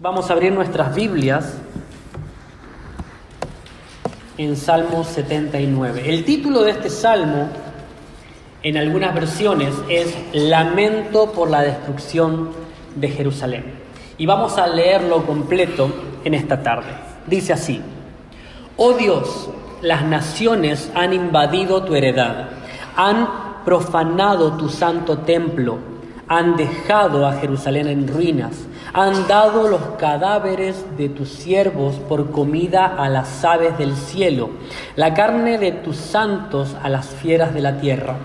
Vamos a abrir nuestras Biblias en Salmo 79. El título de este salmo, en algunas versiones, es Lamento por la destrucción de Jerusalén. Y vamos a leerlo completo en esta tarde. Dice así: Oh Dios, las naciones han invadido tu heredad, han profanado tu santo templo, han dejado a Jerusalén en ruinas, han dado los cadáveres de tus siervos por comida a las aves del cielo, la carne de tus santos a las fieras de la tierra.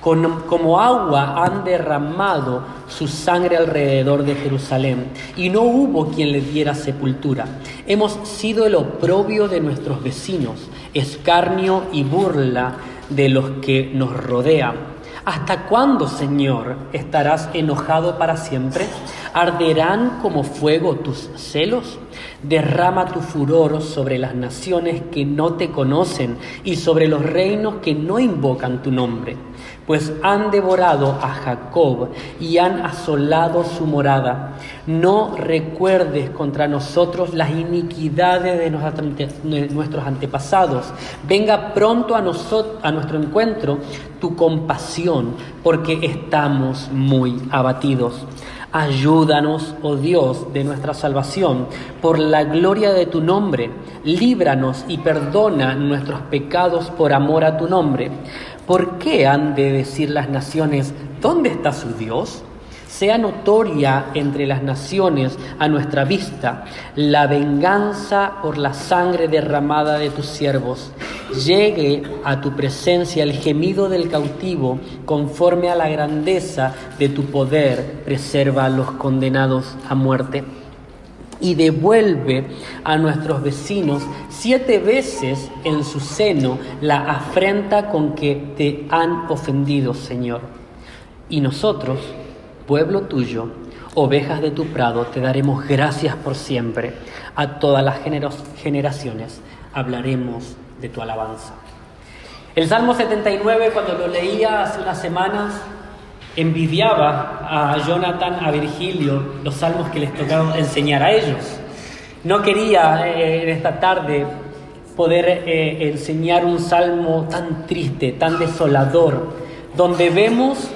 Como agua han derramado su sangre alrededor de Jerusalén, y no hubo quien le diera sepultura. Hemos sido el oprobio de nuestros vecinos, escarnio y burla de los que nos rodean. ¿Hasta cuándo, Señor, estarás enojado para siempre? ¿Arderán como fuego tus celos? Derrama tu furor sobre las naciones que no te conocen y sobre los reinos que no invocan tu nombre. Pues han devorado a Jacob y han asolado su morada. No recuerdes contra nosotros las iniquidades de nuestros antepasados. Venga pronto a nuestro encuentro tu compasión, porque estamos muy abatidos. Ayúdanos, oh Dios, de nuestra salvación, por la gloria de tu nombre. Líbranos y perdona nuestros pecados por amor a tu nombre. ¿Por qué han de decir las naciones, ¿dónde está su Dios? Sea notoria entre las naciones a nuestra vista la venganza por la sangre derramada de tus siervos. Llegue a tu presencia el gemido del cautivo, conforme a la grandeza de tu poder, preserva a los condenados a muerte. Y devuelve a nuestros vecinos 7 veces en su seno la afrenta con que te han ofendido, Señor. Y nosotros, pueblo tuyo, ovejas de tu prado, te daremos gracias por siempre. A todas las generaciones hablaremos de tu alabanza. El Salmo 79, cuando lo leía hace unas semanas, envidiaba a Jonathan, a Virgilio, los salmos que les tocaba enseñar a ellos. No quería en esta tarde poder enseñar un salmo tan triste, tan desolador, donde vemos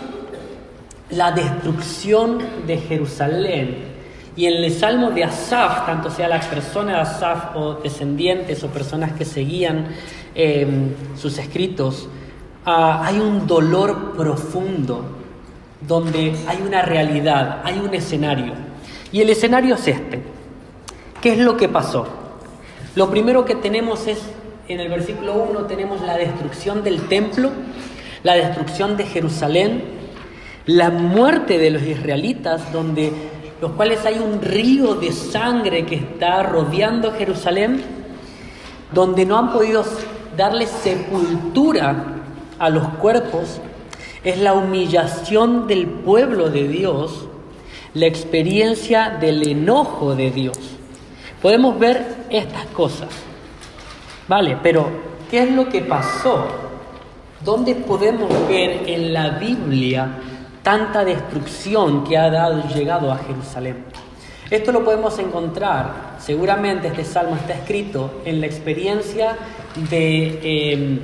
la destrucción de Jerusalén. Y en el salmo de Asaf, tanto sea la persona de Asaf o descendientes o personas que seguían sus escritos, hay un dolor profundo, donde hay una realidad, hay un escenario. Y el escenario es este. ¿Qué es lo que pasó? Lo primero que tenemos es, en el versículo 1, tenemos la destrucción del templo, la destrucción de Jerusalén, la muerte de los israelitas, los cuales hay un río de sangre que está rodeando Jerusalén, donde no han podido darle sepultura a los cuerpos. Es la humillación del pueblo de Dios, la experiencia del enojo de Dios. Podemos ver estas cosas, ¿vale? Pero, ¿qué es lo que pasó? ¿Dónde podemos ver en la Biblia tanta destrucción que ha llegado a Jerusalén? Esto lo podemos encontrar, seguramente este salmo está escrito en la experiencia de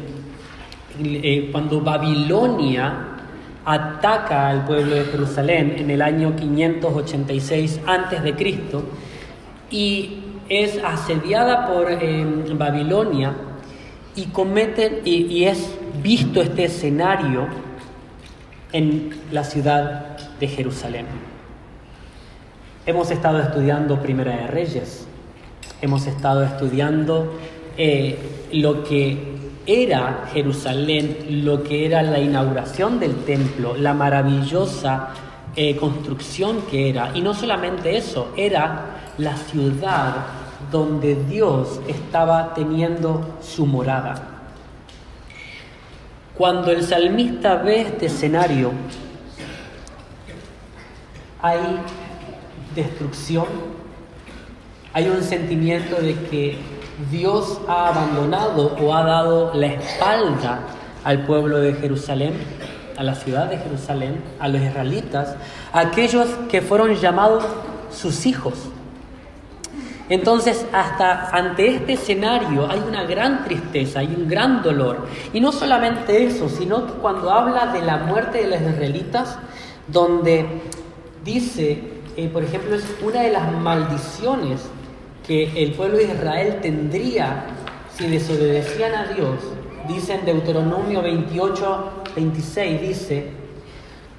cuando Babilonia ataca al pueblo de Jerusalén en el año 586 a.C. y es asediada por Babilonia y es visto este escenario en la ciudad de Jerusalén. Hemos estado estudiando Primera de Reyes, hemos estado estudiando lo que era Jerusalén, lo que era la inauguración del templo, la maravillosa construcción que era. Y no solamente eso, era la ciudad donde Dios estaba teniendo su morada. Cuando el salmista ve este escenario, hay destrucción, hay un sentimiento de que Dios ha abandonado o ha dado la espalda al pueblo de Jerusalén, a la ciudad de Jerusalén, a los israelitas, a aquellos que fueron llamados sus hijos. Entonces, hasta ante este escenario hay una gran tristeza, hay un gran dolor. Y no solamente eso, sino que cuando habla de la muerte de los israelitas, donde dice, por ejemplo, es una de las maldiciones que el pueblo de Israel tendría si desobedecían a Dios. Dice en Deuteronomio 28:26, dice: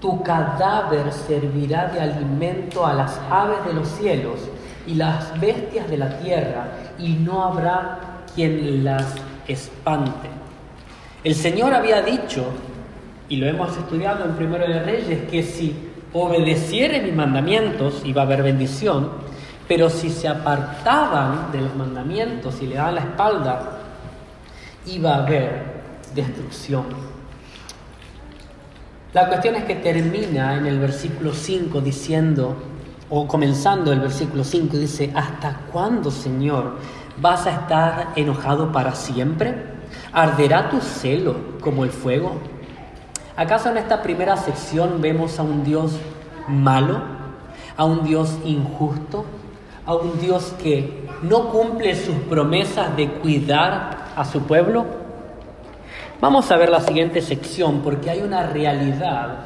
tu cadáver servirá de alimento a las aves de los cielos y las bestias de la tierra, y no habrá quien las espante. El Señor había dicho, y lo hemos estudiado en Primero de Reyes, que si obedeciere mis mandamientos iba a haber bendición, pero si se apartaban de los mandamientos y le daban la espalda, iba a haber destrucción. La cuestión es que termina en el versículo 5 diciendo, o comenzando el versículo 5, dice: ¿hasta cuándo, Señor, vas a estar enojado para siempre? ¿Arderá tu celo como el fuego? ¿Acaso en esta primera sección vemos a un Dios malo, a un Dios injusto, a un Dios que no cumple sus promesas de cuidar a su pueblo? Vamos a ver la siguiente sección porque hay una realidad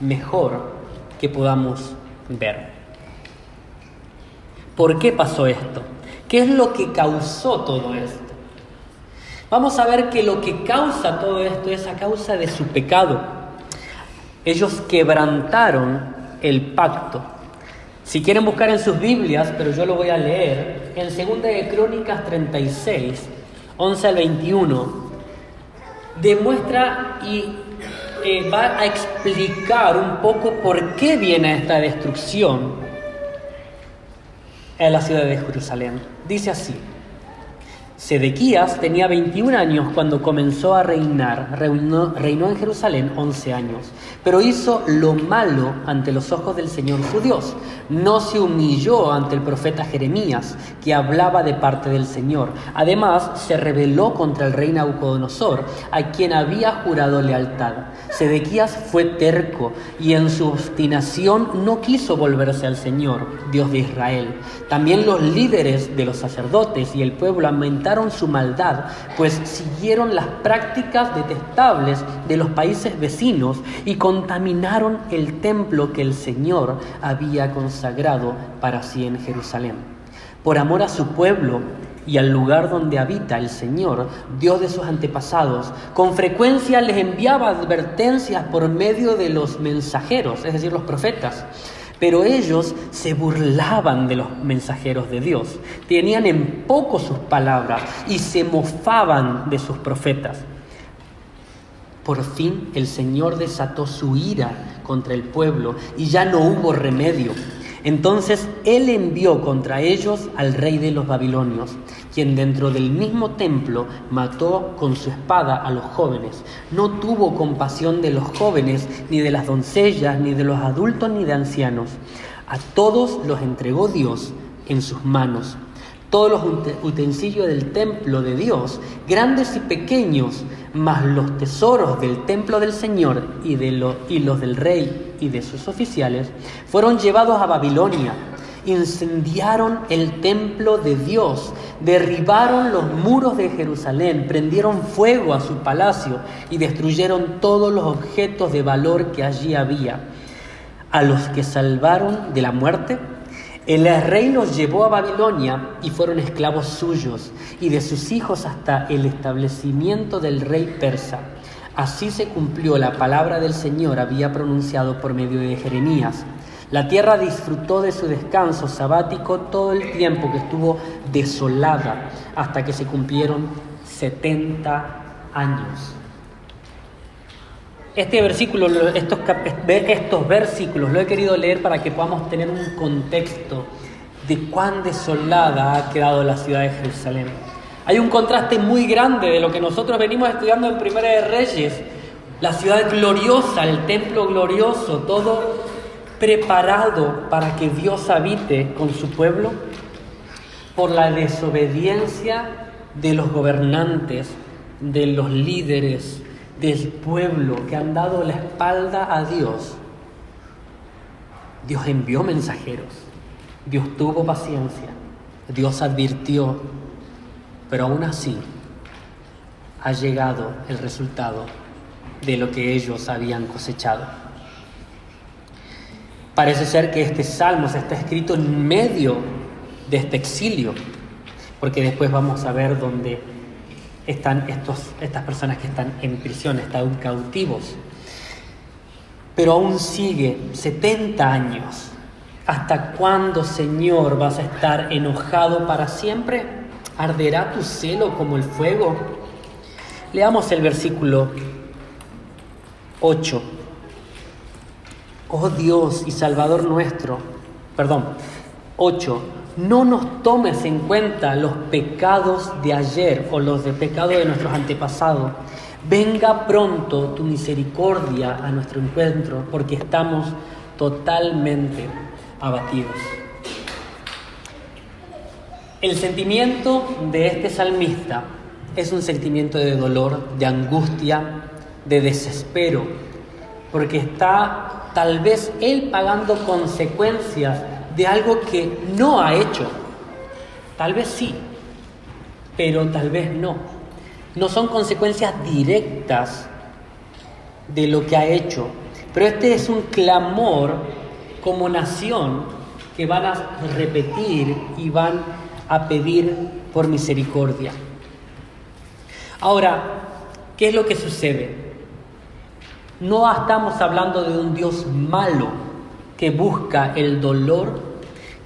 mejor que podamos ver. ¿Por qué pasó esto? ¿Qué es lo que causó todo esto? Vamos a ver que lo que causa todo esto es a causa de su pecado. Ellos quebrantaron el pacto. Si quieren buscar en sus Biblias, pero yo lo voy a leer, en 2 de Crónicas 36, 11 al 21, demuestra y va a explicar un poco por qué viene esta destrucción en la ciudad de Jerusalén. Dice así: Sedequías tenía 21 años cuando comenzó a reinar. Reinó en Jerusalén 11 años, pero hizo lo malo ante los ojos del Señor su Dios. No se humilló ante el profeta Jeremías, que hablaba de parte del Señor. Además, se rebeló contra el rey Nabucodonosor, a quien había jurado lealtad. Sedequías fue terco y en su obstinación no quiso volverse al Señor, Dios de Israel. También los líderes de los sacerdotes y el pueblo aumentaron su maldad, pues siguieron las prácticas detestables de los países vecinos y contaminaron el templo que el Señor había consagrado para sí en Jerusalén. Por amor a su pueblo y al lugar donde habita el Señor, Dios de sus antepasados, con frecuencia les enviaba advertencias por medio de los mensajeros, es decir, los profetas. Pero ellos se burlaban de los mensajeros de Dios, tenían en poco sus palabras y se mofaban de sus profetas. Por fin el Señor desató su ira contra el pueblo y ya no hubo remedio. Entonces Él envió contra ellos al rey de los babilonios, quien dentro del mismo templo mató con su espada a los jóvenes. No tuvo compasión de los jóvenes, ni de las doncellas, ni de los adultos, ni de ancianos. A todos los entregó Dios en sus manos. Todos los utensilios del templo de Dios, grandes y pequeños, más los tesoros del templo del Señor y los del rey y de sus oficiales, fueron llevados a Babilonia. Incendiaron el templo de Dios, derribaron los muros de Jerusalén, prendieron fuego a su palacio y destruyeron todos los objetos de valor que allí había. A los que salvaron de la muerte, el rey los llevó a Babilonia y fueron esclavos suyos y de sus hijos hasta el establecimiento del rey persa. Así se cumplió la palabra del Señor había pronunciado por medio de Jeremías. La tierra disfrutó de su descanso sabático todo el tiempo que estuvo desolada, hasta que se cumplieron 70 años. Este versículo, estos versículos lo he querido leer para que podamos tener un contexto de cuán desolada ha quedado la ciudad de Jerusalén. Hay un contraste muy grande de lo que nosotros venimos estudiando en Primera de Reyes, la ciudad gloriosa, el templo glorioso, todo preparado para que Dios habite con su pueblo, por la desobediencia de los gobernantes, de los líderes, del pueblo que han dado la espalda a Dios. Dios envió mensajeros, Dios tuvo paciencia, Dios advirtió, pero aún así ha llegado el resultado de lo que ellos habían cosechado. Parece ser que este salmo se está escrito en medio de este exilio, porque después vamos a ver dónde están estas personas que están en prisión, están cautivos. Pero aún sigue 70 años. ¿Hasta cuándo, Señor, vas a estar enojado para siempre? ¿Arderá tu celo como el fuego? Leamos el versículo 8. Oh Dios y Salvador nuestro, 8. No nos tomes en cuenta los pecados de ayer o los pecados de nuestros antepasados. Venga pronto tu misericordia a nuestro encuentro, porque estamos totalmente abatidos. El sentimiento de este salmista es un sentimiento de dolor, de angustia, de desespero, porque está tal vez él pagando consecuencias de algo que no ha hecho. Tal vez sí, pero tal vez no. No son consecuencias directas de lo que ha hecho, pero este es un clamor como nación que van a repetir y van a pedir por misericordia. Ahora, ¿qué es lo que sucede? No estamos hablando de un Dios malo que busca el dolor,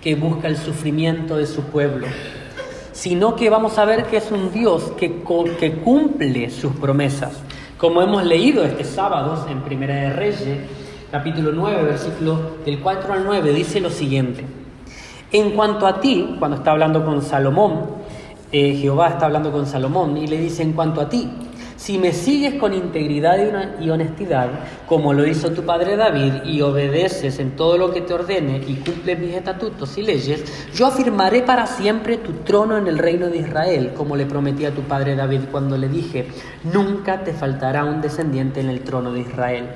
que busca el sufrimiento de su pueblo, sino que vamos a ver que es un Dios que cumple sus promesas. Como hemos leído este sábado en Primera de Reyes, capítulo 9, versículos del 4 al 9, dice lo siguiente: en cuanto a ti, cuando está hablando con Salomón, Jehová está hablando con Salomón y le dice: en cuanto a ti, si me sigues con integridad y honestidad, como lo hizo tu padre David, y obedeces en todo lo que te ordene y cumples mis estatutos y leyes, yo afirmaré para siempre tu trono en el reino de Israel, como le prometí a tu padre David cuando le dije: nunca te faltará un descendiente en el trono de Israel.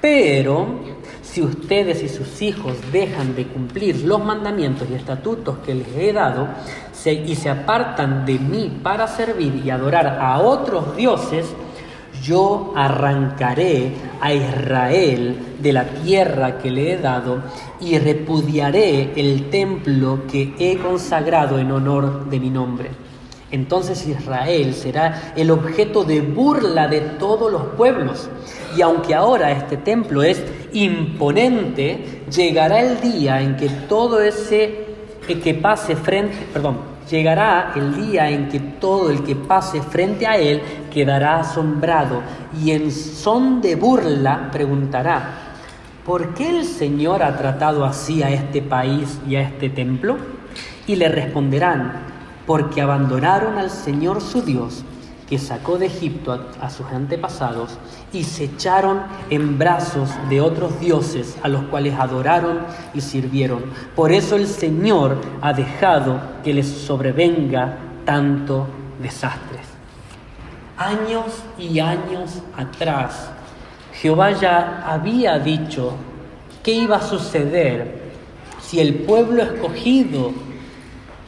Pero si ustedes y sus hijos dejan de cumplir los mandamientos y estatutos que les he dado y se apartan de mí para servir y adorar a otros dioses, yo arrancaré a Israel de la tierra que le he dado y repudiaré el templo que he consagrado en honor de mi nombre. Entonces Israel será el objeto de burla de todos los pueblos. Y aunque ahora este templo es imponente, llegará el día en que todo el que pase frente a él quedará asombrado y en son de burla preguntará: ¿por qué el Señor ha tratado así a este país y a este templo? Y le responderán: porque abandonaron al Señor su Dios, que sacó de Egipto a sus antepasados, y se echaron en brazos de otros dioses a los cuales adoraron y sirvieron. Por eso el Señor ha dejado que les sobrevenga tanto desastres. Años y años atrás, Jehová ya había dicho qué iba a suceder si el pueblo escogido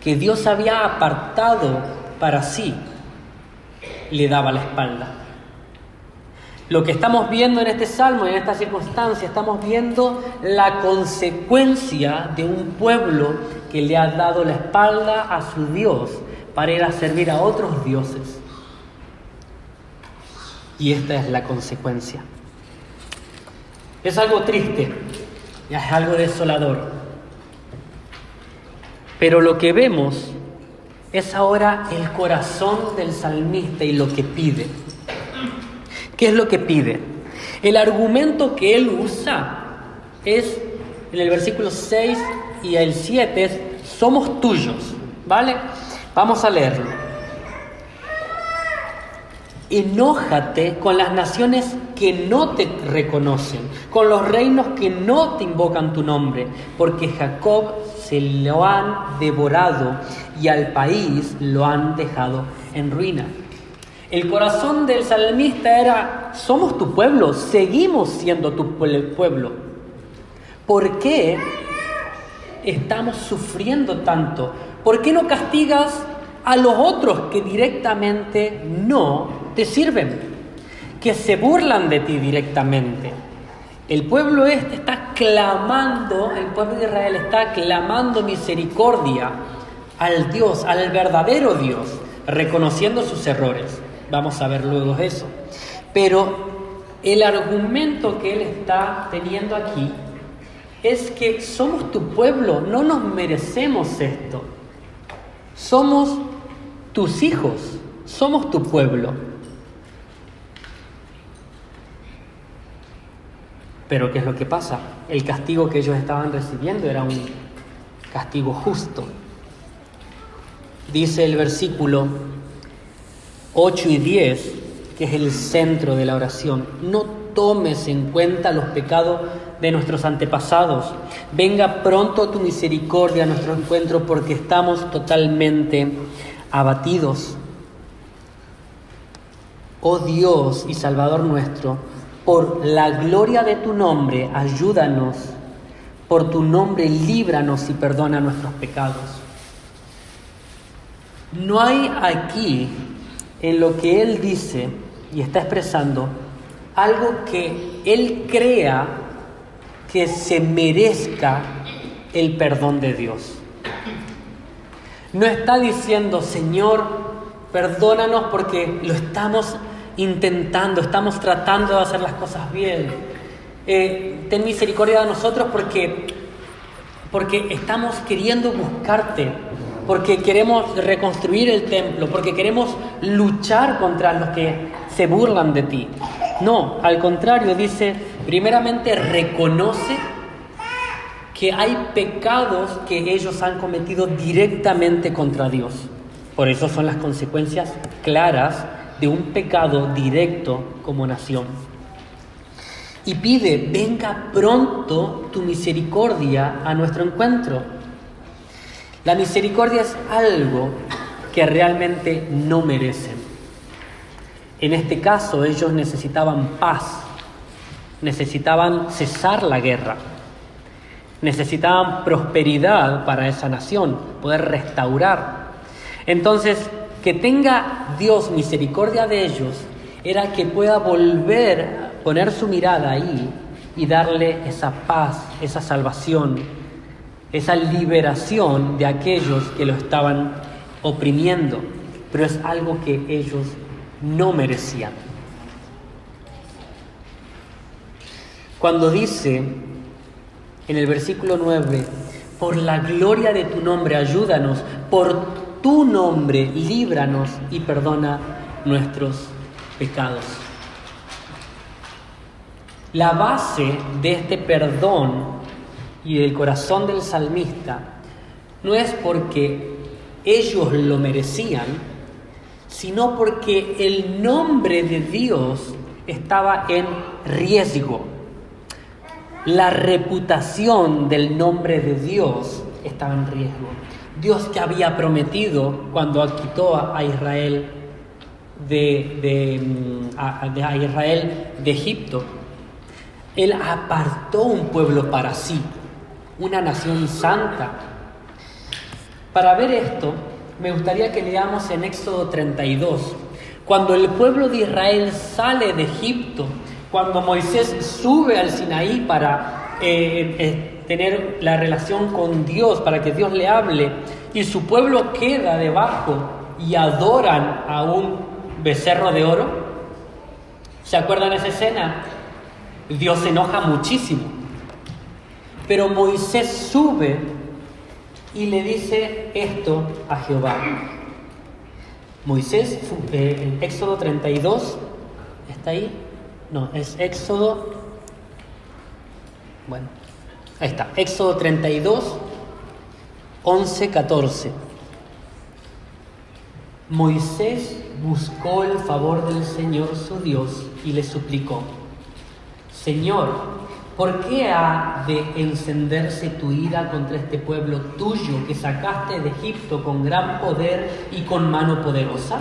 que Dios había apartado para sí le daba la espalda. Lo que estamos viendo en este salmo, en esta circunstancia, estamos viendo la consecuencia de un pueblo que le ha dado la espalda a su Dios para ir a servir a otros dioses. Y esta es la consecuencia. Es algo triste, es algo desolador. Pero lo que vemos es ahora el corazón del salmista y lo que pide. ¿Qué es lo que pide? El argumento que él usa es, en el versículo 6 y el 7, es: somos tuyos, ¿vale? Vamos a leerlo. Enójate con las naciones que no te reconocen, con los reinos que no te invocan tu nombre, porque Jacob se lo han devorado y al país lo han dejado en ruina. El corazón del salmista era: somos tu pueblo, seguimos siendo tu pueblo. ¿Por qué estamos sufriendo tanto? ¿Por qué no castigas a los otros que directamente no te sirven, que se burlan de ti directamente? El pueblo está clamando, el pueblo de Israel está clamando misericordia al Dios, al verdadero Dios, reconociendo sus errores. Vamos a ver luego eso. Pero el argumento que él está teniendo aquí es que somos tu pueblo, no nos merecemos esto. Somos tus hijos, somos tu pueblo. Pero ¿qué es lo que pasa? El castigo que ellos estaban recibiendo era un castigo justo. Dice el versículo 8 y 10, que es el centro de la oración: no tomes en cuenta los pecados de nuestros antepasados. Venga pronto tu misericordia a nuestro encuentro, porque estamos totalmente abatidos. Oh Dios y Salvador nuestro, por la gloria de tu nombre, ayúdanos. Por tu nombre, líbranos y perdona nuestros pecados. No hay aquí, en lo que él dice y está expresando, algo que él crea que se merezca el perdón de Dios. No está diciendo: Señor, perdónanos porque lo estamos intentando, estamos tratando de hacer las cosas bien. Ten misericordia de nosotros porque estamos queriendo buscarte, porque queremos reconstruir el templo, porque queremos luchar contra los que se burlan de ti. No, al contrario, dice, primeramente reconoce que hay pecados que ellos han cometido directamente contra Dios. Por eso son las consecuencias claras de un pecado directo como nación. Y pide: venga pronto tu misericordia a nuestro encuentro. La misericordia es algo que realmente no merecen. En este caso, ellos necesitaban paz, necesitaban cesar la guerra, necesitaban prosperidad para esa nación, poder restaurar. Entonces, que tenga Dios misericordia de ellos era que pueda volver a poner su mirada ahí y darle esa paz, esa salvación, esa liberación de aquellos que lo estaban oprimiendo. Pero es algo que ellos no merecían. Cuando dice en el versículo 9: por la gloria de tu nombre, ayúdanos, por tu nombre, líbranos y perdona nuestros pecados. La base de este perdón y del corazón del salmista no es porque ellos lo merecían, sino porque el nombre de Dios estaba en riesgo. La reputación del nombre de Dios estaba en riesgo. Dios, que había prometido cuando quitó a Israel a Israel de Egipto, Él apartó un pueblo para sí, una nación santa. Para ver esto, me gustaría que leamos en Éxodo 32, cuando el pueblo de Israel sale de Egipto, cuando Moisés sube al Sinaí para tener la relación con Dios, para que Dios le hable, y su pueblo queda debajo y adoran a un becerro de oro. ¿Se acuerdan de esa escena? Dios se enoja muchísimo, pero Moisés sube y le dice esto a Jehová. Moisés, en Éxodo 32, ¿está ahí? No, es Éxodo, bueno, ahí está, Éxodo 32, 11, 14. Moisés buscó el favor del Señor su Dios y le suplicó: Señor, ¿por qué ha de encenderse tu ira contra este pueblo tuyo que sacaste de Egipto con gran poder y con mano poderosa?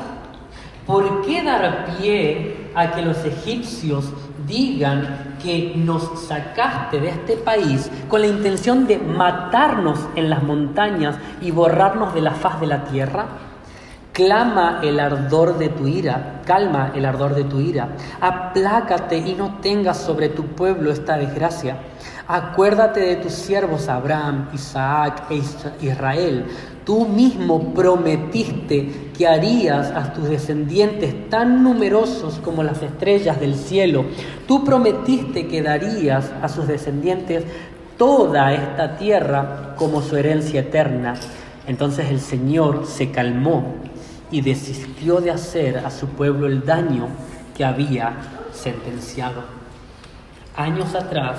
¿Por qué dar pie a que los egipcios digan que nos sacaste de este país con la intención de matarnos en las montañas y borrarnos de la faz de la tierra? Calma el ardor de tu ira, aplácate y no tengas sobre tu pueblo esta desgracia. Acuérdate de tus siervos Abraham, Isaac e Israel. Tú mismo prometiste que harías a tus descendientes tan numerosos como las estrellas del cielo. Tú prometiste que darías a sus descendientes toda esta tierra como su herencia eterna. Entonces el Señor se calmó y desistió de hacer a su pueblo el daño que había sentenciado. Años atrás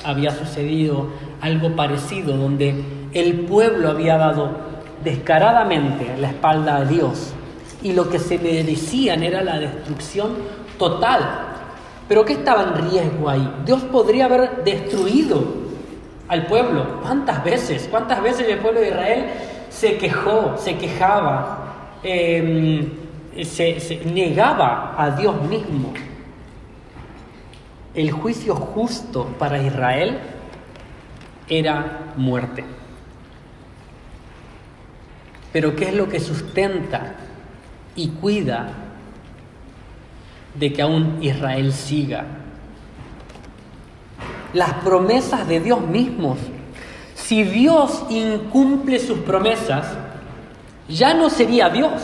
había sucedido algo parecido, donde el pueblo había dado descaradamente la espalda a Dios y lo que se merecían era la destrucción total. ¿Pero qué estaba en riesgo ahí? Dios podría haber destruido al pueblo. ¿Cuántas veces el pueblo de Israel se quejó, se quejaba? Se negaba a Dios mismo. El juicio justo para Israel era muerte. Pero ¿qué es lo que sustenta y cuida de que aún Israel siga? Las promesas de Dios mismos. Si Dios incumple sus promesas, ya no sería Dios.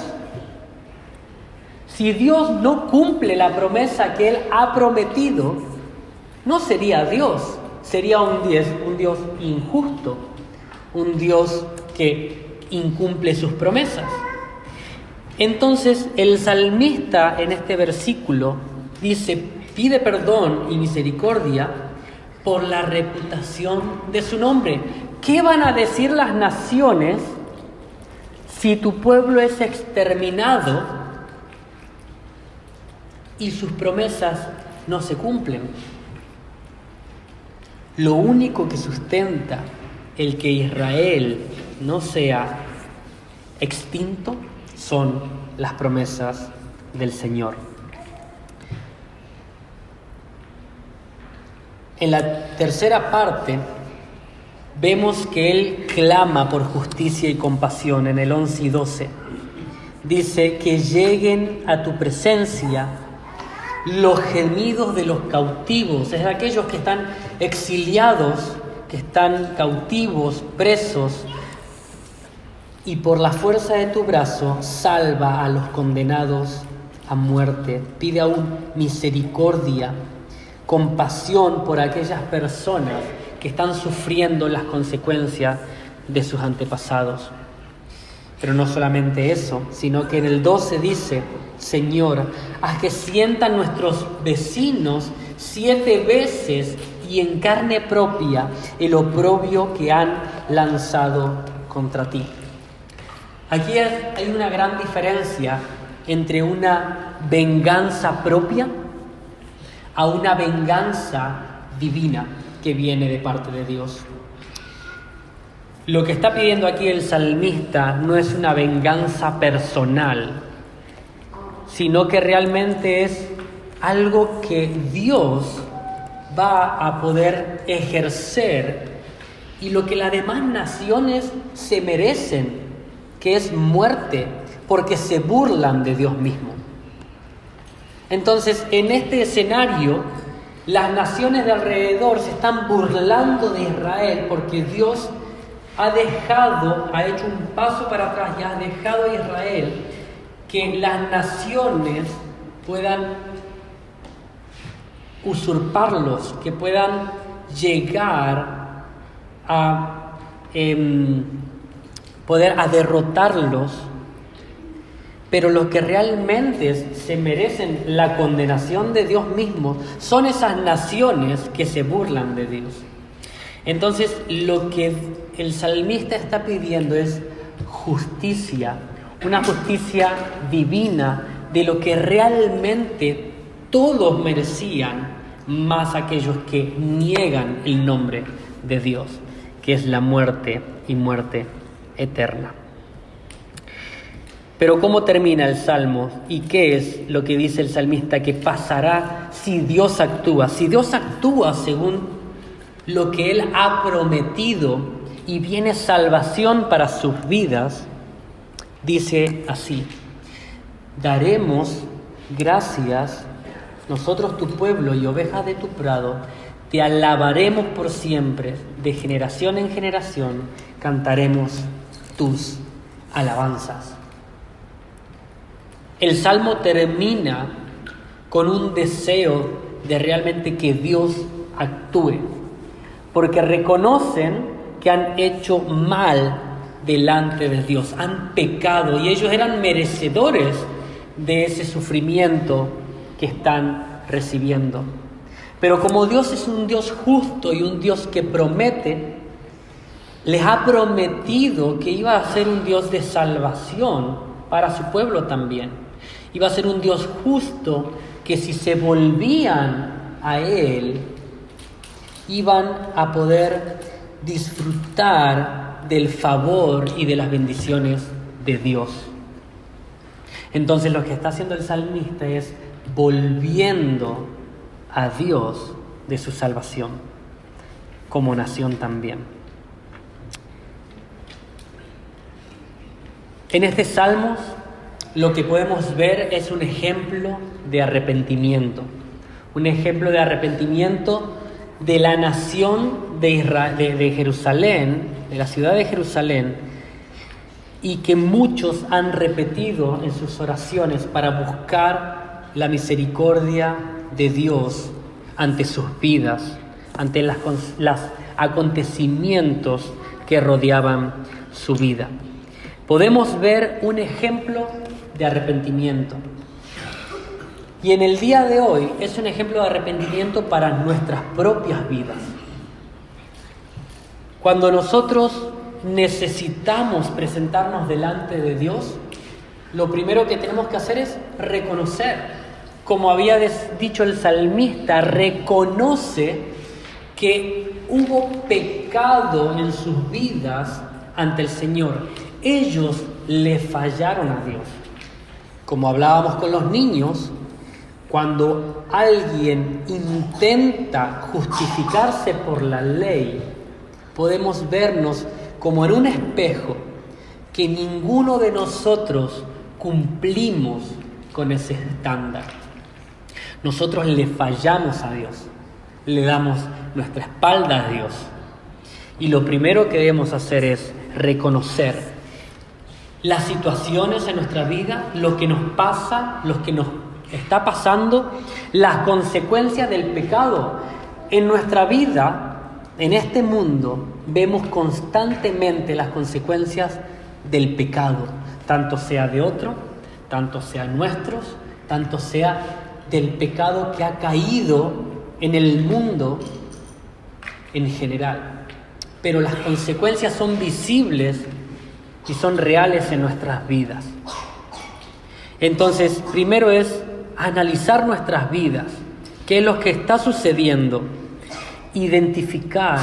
Si Dios no cumple la promesa que Él ha prometido, no sería Dios. Sería un Dios injusto, un Dios que incumple sus promesas. Entonces el salmista en este versículo dice, pide perdón y misericordia por la reputación de su nombre. ¿Qué van a decir las naciones si tu pueblo es exterminado y sus promesas no se cumplen? Lo único que sustenta el que Israel no sea extinto son las promesas del Señor. En la tercera parte vemos que Él clama por justicia y compasión. En el 11 y 12 dice que lleguen a tu presencia los gemidos de los cautivos, es aquellos que están exiliados, que están cautivos, presos, y por la fuerza de tu brazo salva a los condenados a muerte. Pide aún misericordia, compasión por aquellas personas que están sufriendo las consecuencias de sus antepasados. Pero no solamente eso, sino que en el 12 dice, Señor, haz que sientan nuestros vecinos 7 veces y en carne propia el oprobio que han lanzado contra ti. Aquí hay una gran diferencia entre una venganza propia a una venganza divina que viene de parte de Dios. Lo que está pidiendo aquí el salmista no es una venganza personal, sino que realmente es algo que Dios va a poder ejercer y lo que las demás naciones se merecen, que es muerte, porque se burlan de Dios mismo. Entonces, en este escenario, las naciones de alrededor se están burlando de Israel porque Dios ha hecho un paso para atrás y ha dejado a Israel que las naciones puedan usurparlos, que puedan llegar a poder a derrotarlos. Pero los que realmente se merecen la condenación de Dios mismo son esas naciones que se burlan de Dios. Entonces, lo que el salmista está pidiendo es justicia, una justicia divina de lo que realmente todos merecían, más aquellos que niegan el nombre de Dios, que es la muerte y muerte eterna. Pero ¿cómo termina el Salmo? ¿Y qué es lo que dice el salmista que pasará si Dios actúa? Si Dios actúa según lo que Él ha prometido y viene salvación para sus vidas, dice así: daremos gracias, nosotros tu pueblo y ovejas de tu prado, te alabaremos por siempre, de generación en generación cantaremos tus alabanzas. El Salmo termina con un deseo de realmente que Dios actúe, porque reconocen que han hecho mal delante de Dios, han pecado y ellos eran merecedores de ese sufrimiento que están recibiendo. Pero como Dios es un Dios justo y un Dios que promete, les ha prometido que iba a ser un Dios de salvación para su pueblo también. Iba a ser un Dios justo que si se volvían a Él, iban a poder disfrutar del favor y de las bendiciones de Dios. Entonces lo que está haciendo el salmista es volviendo a Dios de su salvación, como nación también. En este Salmo lo que podemos ver es un ejemplo de arrepentimiento, un ejemplo de arrepentimiento de la nación de Israel, de Jerusalén, de la ciudad de Jerusalén, y que muchos han repetido en sus oraciones para buscar la misericordia de Dios ante sus vidas, ante los acontecimientos que rodeaban su vida. Podemos ver un ejemplo de arrepentimiento. Y en el día de hoy es un ejemplo de arrepentimiento para nuestras propias vidas. Cuando nosotros necesitamos presentarnos delante de Dios, lo primero que tenemos que hacer es reconocer. Como había dicho el salmista, reconoce que hubo pecado en sus vidas ante el Señor. Ellos le fallaron a Dios. Como hablábamos con los niños, cuando alguien intenta justificarse por la ley, podemos vernos como en un espejo que ninguno de nosotros cumplimos con ese estándar. Nosotros le fallamos a Dios, le damos nuestra espalda a Dios. Y lo primero que debemos hacer es reconocer las situaciones en nuestra vida, lo que nos pasa, lo que nos está pasando, las consecuencias del pecado. En nuestra vida, en este mundo, vemos constantemente las consecuencias del pecado, tanto sea de otro, tanto sea nuestros, tanto sea del pecado que ha caído en el mundo en general. Pero las consecuencias son visibles y son reales en nuestras vidas. Entonces, primero es analizar nuestras vidas, qué es lo que está sucediendo, identificar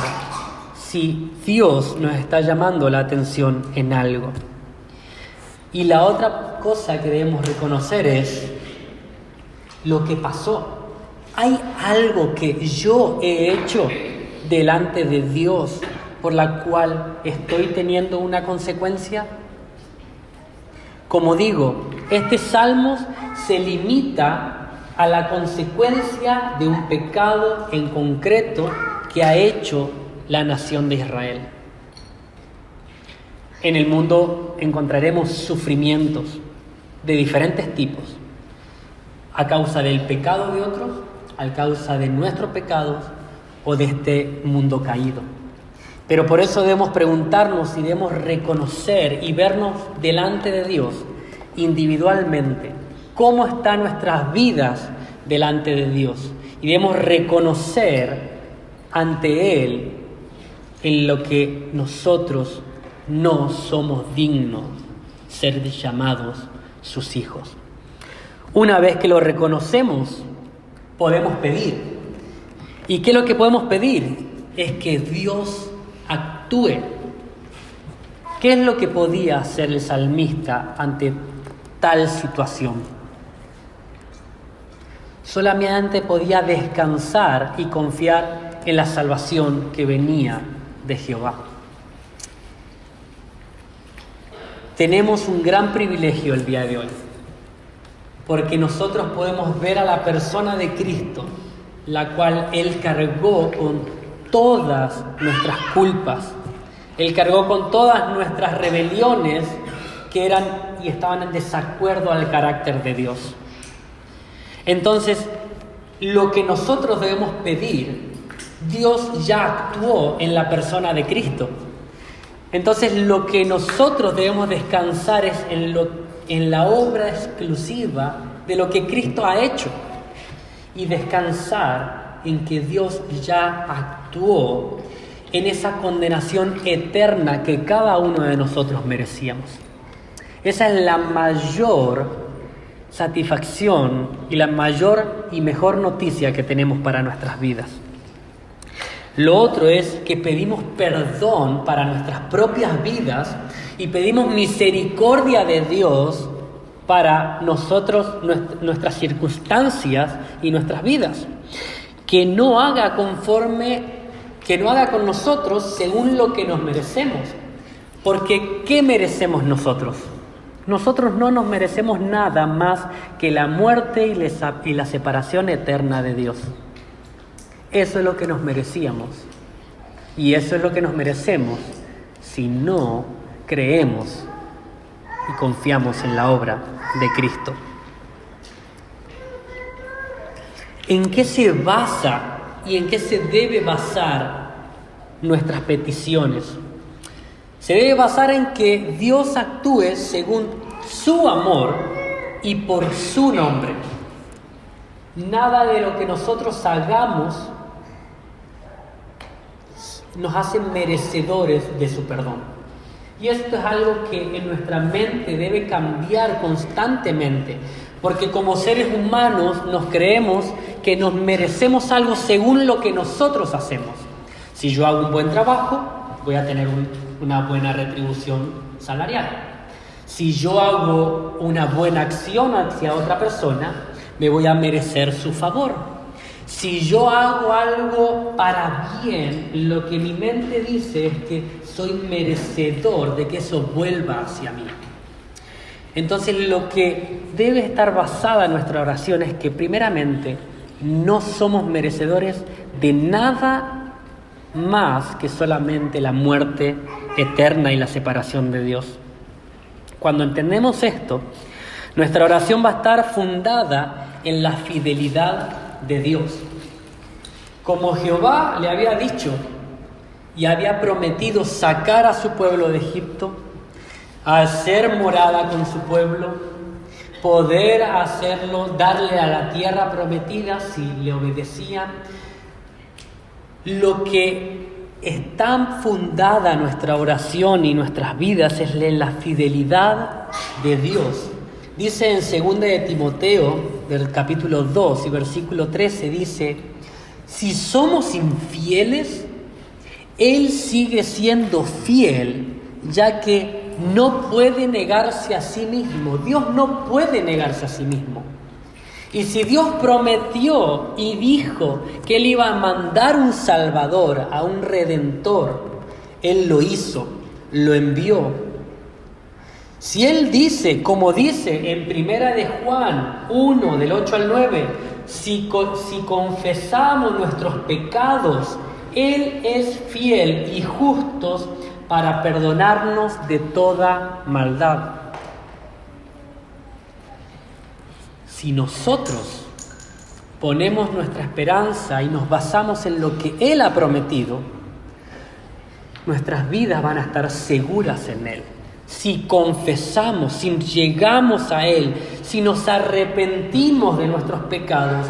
si Dios nos está llamando la atención en algo. Y la otra cosa que debemos reconocer es lo que pasó. ¿Hay algo que yo he hecho delante de Dios por la cual estoy teniendo una consecuencia? Como digo, este salmo se limita a la consecuencia de un pecado en concreto que ha hecho la nación de Israel. En el mundo encontraremos sufrimientos de diferentes tipos, a causa del pecado de otros, a causa de nuestros pecados o de este mundo caído. Pero por eso debemos preguntarnos y debemos reconocer y vernos delante de Dios individualmente. ¿Cómo están nuestras vidas delante de Dios? Y debemos reconocer ante Él en lo que nosotros no somos dignos ser llamados sus hijos. Una vez que lo reconocemos, podemos pedir. ¿Y qué es lo que podemos pedir? Es que Dios actúe. ¿Qué es lo que podía hacer el salmista ante tal situación. Solamente podía descansar y confiar en la salvación que venía de Jehová. Tenemos un gran privilegio el día de hoy, porque nosotros podemos ver a la persona de Cristo, la cual Él cargó con todas nuestras culpas. Él cargó con todas nuestras rebeliones que eran y estaban en desacuerdo al carácter de Dios. Entonces, lo que nosotros debemos pedir, Dios ya actuó en la persona de Cristo. Entonces, lo que nosotros debemos descansar es en la obra exclusiva de lo que Cristo ha hecho y descansar en que Dios ya actuó en esa condenación eterna que cada uno de nosotros merecíamos. Esa es la mayor satisfacción y la mayor y mejor noticia que tenemos para nuestras vidas. Lo otro es que pedimos perdón para nuestras propias vidas y pedimos misericordia de Dios para nosotros, nuestras circunstancias y nuestras vidas. Que no haga con nosotros según lo que nos merecemos. Porque ¿qué merecemos nosotros? Nosotros no nos merecemos nada más que la muerte y la separación eterna de Dios. Eso es lo que nos merecíamos. Y eso es lo que nos merecemos si no creemos y confiamos en la obra de Cristo. ¿En qué se basa y en qué se debe basar nuestras peticiones? Se debe basar en que Dios actúe según su amor y por su nombre. Nada de lo que nosotros hagamos nos hace merecedores de su perdón. Y esto es algo que en nuestra mente debe cambiar constantemente, porque como seres humanos nos creemos que nos merecemos algo según lo que nosotros hacemos. Si yo hago un buen trabajo, voy a tener una buena retribución salarial. Si yo hago una buena acción hacia otra persona, me voy a merecer su favor. Si yo hago algo para bien, lo que mi mente dice es que soy merecedor de que eso vuelva hacia mí. Entonces, lo que debe estar basada en nuestra oración es que primeramente no somos merecedores de nada más que solamente la muerte eterna y la separación de Dios. Cuando entendemos esto, nuestra oración va a estar fundada en la fidelidad de Dios. Como Jehová le había dicho y había prometido sacar a su pueblo de Egipto, hacer morada con su pueblo, poder hacerlo, darle a la tierra prometida si le obedecían. Lo que es tan fundada nuestra oración y nuestras vidas es en la fidelidad de Dios. Dice en 2 de Timoteo, del capítulo 2 y versículo 13, dice: si somos infieles, Él sigue siendo fiel, ya que no puede negarse a sí mismo. Dios no puede negarse a sí mismo. Y si Dios prometió y dijo que Él iba a mandar un Salvador, a un Redentor, Él lo hizo, lo envió. Si Él dice, como dice en 1 de Juan 1, del 8 al 9, si confesamos nuestros pecados, Él es fiel y justo para perdonarnos de toda maldad. Si nosotros ponemos nuestra esperanza y nos basamos en lo que Él ha prometido, nuestras vidas van a estar seguras en Él. Si confesamos, si llegamos a Él, si nos arrepentimos de nuestros pecados,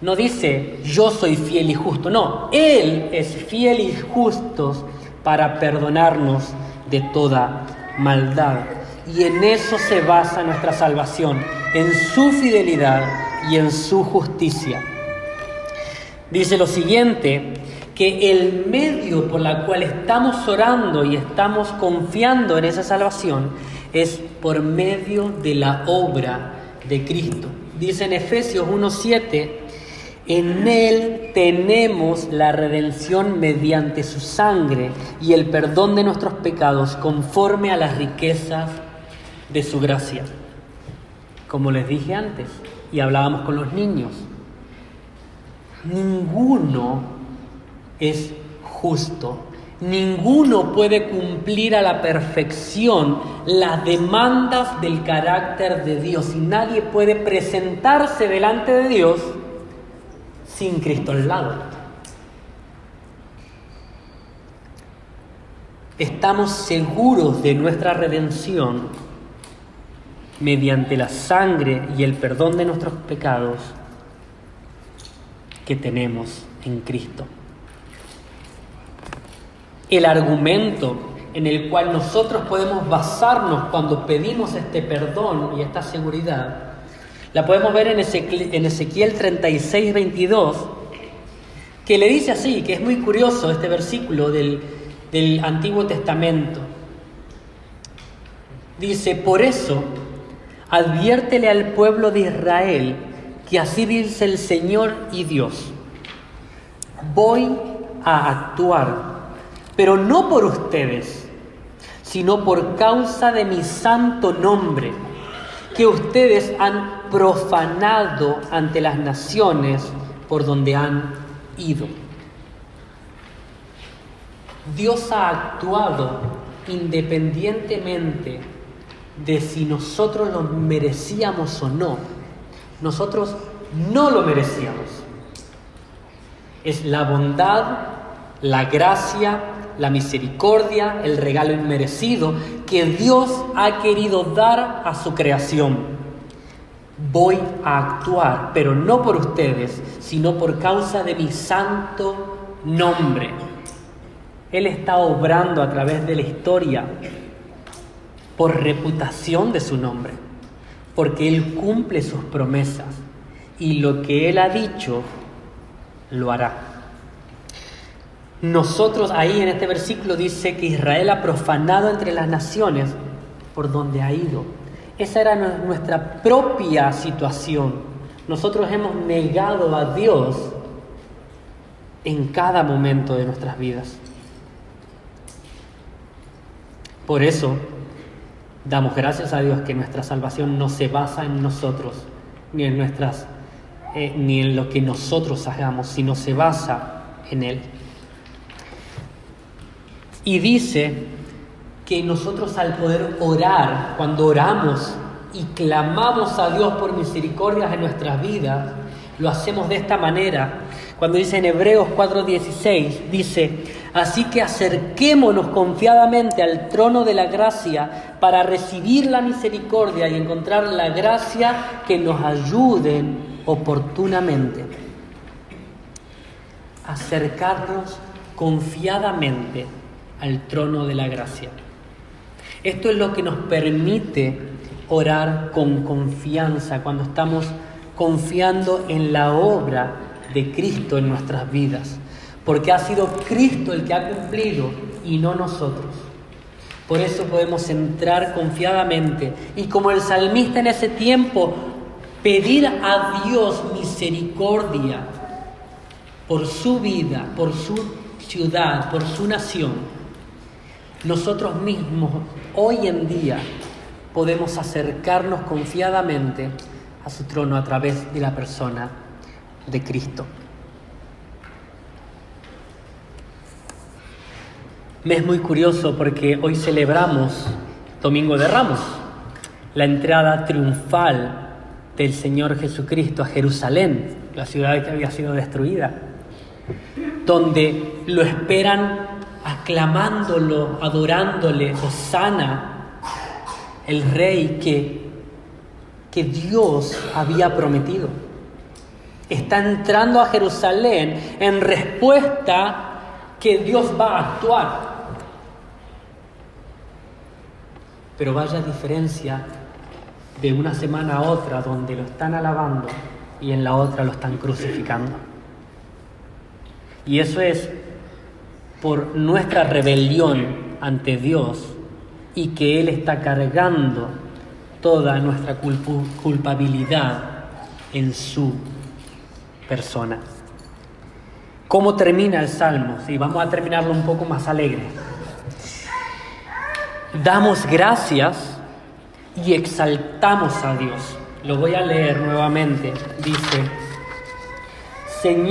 no dice yo soy fiel y justo, no, Él es fiel y justo para perdonarnos de toda maldad. Y en eso se basa nuestra salvación, en su fidelidad y en su justicia. Dice lo siguiente, que el medio por el cual estamos orando y estamos confiando en esa salvación es por medio de la obra de Cristo. Dice en Efesios 1:7, en Él tenemos la redención mediante su sangre y el perdón de nuestros pecados conforme a las riquezas de su gracia. Como les dije antes, y hablábamos con los niños, ninguno es justo, ninguno puede cumplir a la perfección las demandas del carácter de Dios, y nadie puede presentarse delante de Dios sin Cristo al lado. Estamos seguros de nuestra redención mediante la sangre y el perdón de nuestros pecados que tenemos en Cristo. El argumento en el cual nosotros podemos basarnos cuando pedimos este perdón y esta seguridad, la podemos ver en Ezequiel 36:22, que le dice así, que es muy curioso este versículo del Antiguo Testamento. Dice, por eso, adviértele al pueblo de Israel que así dice el Señor y Dios: voy a actuar, pero no por ustedes, sino por causa de mi santo nombre, que ustedes han profanado ante las naciones por donde han ido. Dios ha actuado independientemente de si nosotros lo merecíamos o no. Nosotros no lo merecíamos. Es la bondad, la gracia, la misericordia, el regalo inmerecido que Dios ha querido dar a su creación. Voy a actuar, pero no por ustedes, sino por causa de mi santo nombre. Él está obrando a través de la historia por reputación de su nombre, porque Él cumple sus promesas y lo que Él ha dicho, lo hará. Nosotros ahí en este versículo dice que Israel ha profanado entre las naciones por donde ha ido. Esa era nuestra propia situación. Nosotros hemos negado a Dios en cada momento de nuestras vidas. Por eso damos gracias a Dios que nuestra salvación no se basa en nosotros, ni en lo que nosotros hagamos, sino se basa en Él. Y dice que nosotros al poder orar, cuando oramos y clamamos a Dios por misericordias en nuestras vidas, lo hacemos de esta manera. Cuando dice en Hebreos 4:16, dice: así que acerquémonos confiadamente al trono de la gracia para recibir la misericordia y encontrar la gracia que nos ayude oportunamente. Acercarnos confiadamente al trono de la gracia. Esto es lo que nos permite orar con confianza cuando estamos confiando en la obra de Cristo en nuestras vidas, porque ha sido Cristo el que ha cumplido y no nosotros. Por eso podemos entrar confiadamente y, como el salmista en ese tiempo, pedir a Dios misericordia por su vida, por su ciudad, por su nación. Nosotros mismos hoy en día podemos acercarnos confiadamente a su trono a través de la persona de Cristo. Me es muy curioso porque hoy celebramos Domingo de Ramos, la entrada triunfal del Señor Jesucristo a Jerusalén, la ciudad que había sido destruida, donde lo esperan aclamándolo, adorándole, Hosana, el rey que Dios había prometido. Está entrando a Jerusalén en respuesta que Dios va a actuar. Pero vaya diferencia de una semana a otra, donde lo están alabando y en la otra lo están crucificando. Y eso es por nuestra rebelión ante Dios y que Él está cargando toda nuestra culpabilidad en su persona. ¿Cómo termina el Salmo? Sí, vamos a terminarlo un poco más alegre. Damos gracias y exaltamos a Dios. Lo voy a leer nuevamente. Dice, en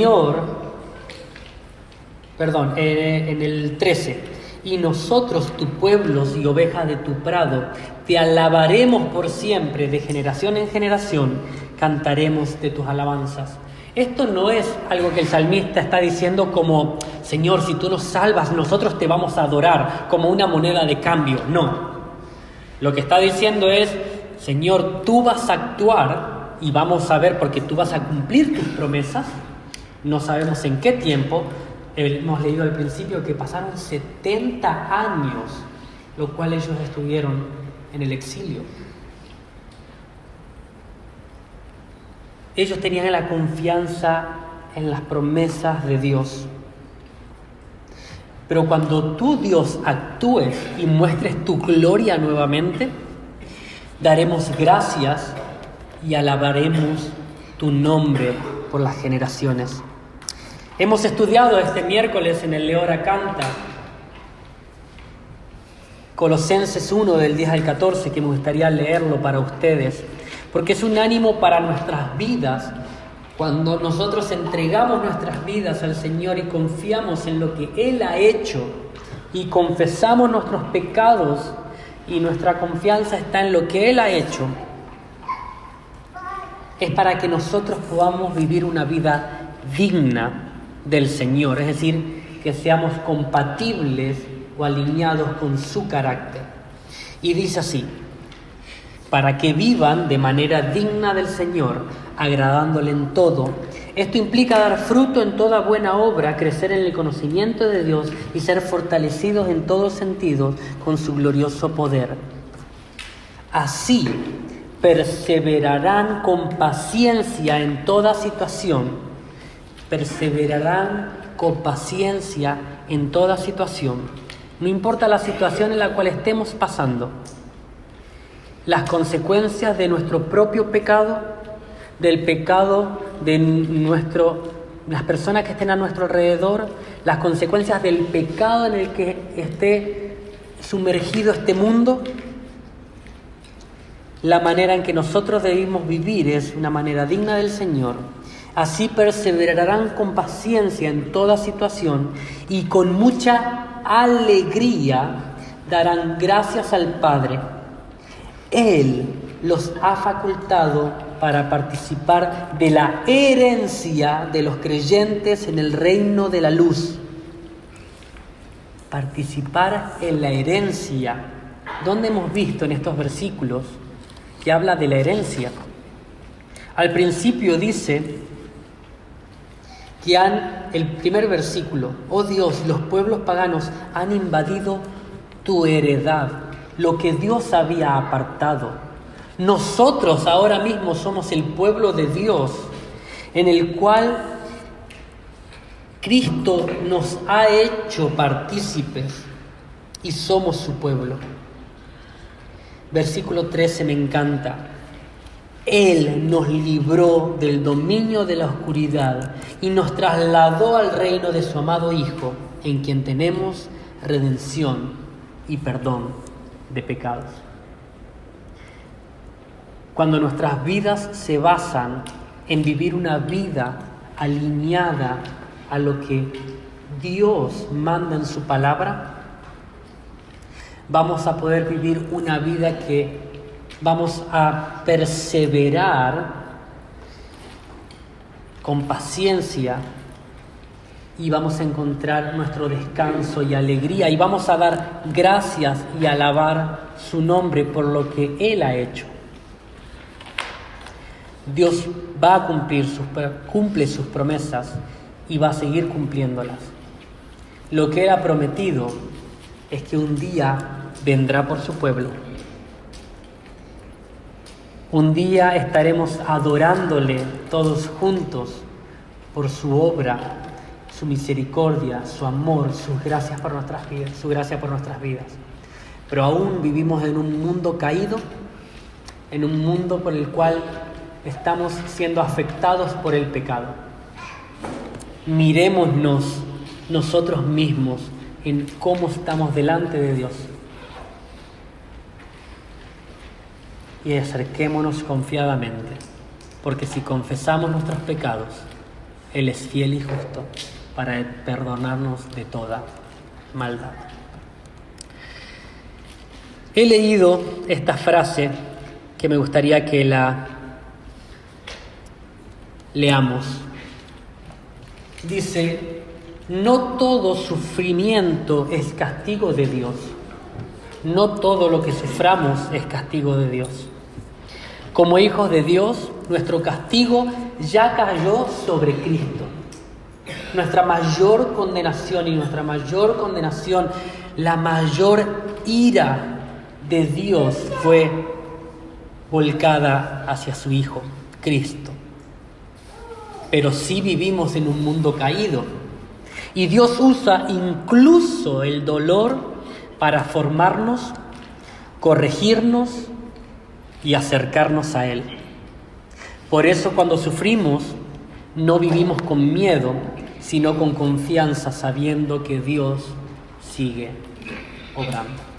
el 13, y nosotros, tu pueblo y ovejas de tu prado, te alabaremos por siempre, de generación en generación, cantaremos de tus alabanzas. Esto no es algo que el salmista está diciendo como, Señor, si tú nos salvas, nosotros te vamos a adorar como una moneda de cambio. No. Lo que está diciendo es, Señor, tú vas a actuar y vamos a ver porque tú vas a cumplir tus promesas. No sabemos en qué tiempo. Hemos leído al principio que pasaron 70 años, lo cual ellos estuvieron en el exilio. Ellos tenían la confianza en las promesas de Dios. Pero cuando tú, Dios, actúes y muestres tu gloria nuevamente, daremos gracias y alabaremos tu nombre por las generaciones. Hemos estudiado este miércoles en el Leora Canta Colosenses 1 del 10 al 14, que me gustaría leerlo para ustedes, porque es un ánimo para nuestras vidas. Cuando nosotros entregamos nuestras vidas al Señor y confiamos en lo que Él ha hecho y confesamos nuestros pecados y nuestra confianza está en lo que Él ha hecho, es para que nosotros podamos vivir una vida digna del Señor, es decir, que seamos compatibles o alineados con su carácter. Y dice así, para que vivan de manera digna del Señor, agradándole en todo. Esto implica dar fruto en toda buena obra, crecer en el conocimiento de Dios y ser fortalecidos en todos sentidos con su glorioso poder. Así perseverarán con paciencia en toda situación. Perseverarán con paciencia en toda situación. No importa la situación en la cual estemos pasando. Las consecuencias de nuestro propio pecado, del pecado de las personas que estén a nuestro alrededor, las consecuencias del pecado en el que esté sumergido este mundo. La manera en que nosotros debemos vivir es una manera digna del Señor. Así perseverarán con paciencia en toda situación y con mucha alegría darán gracias al Padre. Él los ha facultado para participar de la herencia de los creyentes en el reino de la luz. Participar en la herencia. ¿Dónde hemos visto en estos versículos que habla de la herencia? Al principio dice que el primer versículo, oh Dios, los pueblos paganos han invadido tu heredad, lo que Dios había apartado. Nosotros ahora mismo somos el pueblo de Dios, en el cual Cristo nos ha hecho partícipes y somos su pueblo. Versículo 13 me encanta. Él nos libró del dominio de la oscuridad y nos trasladó al reino de su amado Hijo, en quien tenemos redención y perdón de pecados. Cuando nuestras vidas se basan en vivir una vida alineada a lo que Dios manda en su palabra, vamos a poder vivir una vida que vamos a perseverar con paciencia y vamos a encontrar nuestro descanso y alegría y vamos a dar gracias y alabar su nombre por lo que Él ha hecho. Dios va a cumple sus promesas y va a seguir cumpliéndolas. Lo que Él ha prometido es que un día vendrá por su pueblo. Un día estaremos adorándole todos juntos por su obra, su misericordia, su amor, sus gracias por nuestras vidas, su gracia por nuestras vidas. pero aún vivimos en un mundo caído, en un mundo por el cual estamos siendo afectados por el pecado. Mirémonos nosotros mismos en cómo estamos delante de Dios y acerquémonos confiadamente, porque si confesamos nuestros pecados, Él es fiel y justo para perdonarnos de toda maldad. He leído esta frase que me gustaría que la leamos. Dice: no todo sufrimiento es castigo de Dios. No todo lo que suframos es castigo de Dios. Como hijos de Dios, nuestro castigo ya cayó sobre Cristo. Nuestra mayor condenación la mayor ira de Dios fue volcada hacia su Hijo, Cristo. Pero sí vivimos en un mundo caído. Y Dios usa incluso el dolor para formarnos, corregirnos y acercarnos a Él. Por eso cuando sufrimos, no vivimos con miedo, sino con confianza, sabiendo que Dios sigue obrando.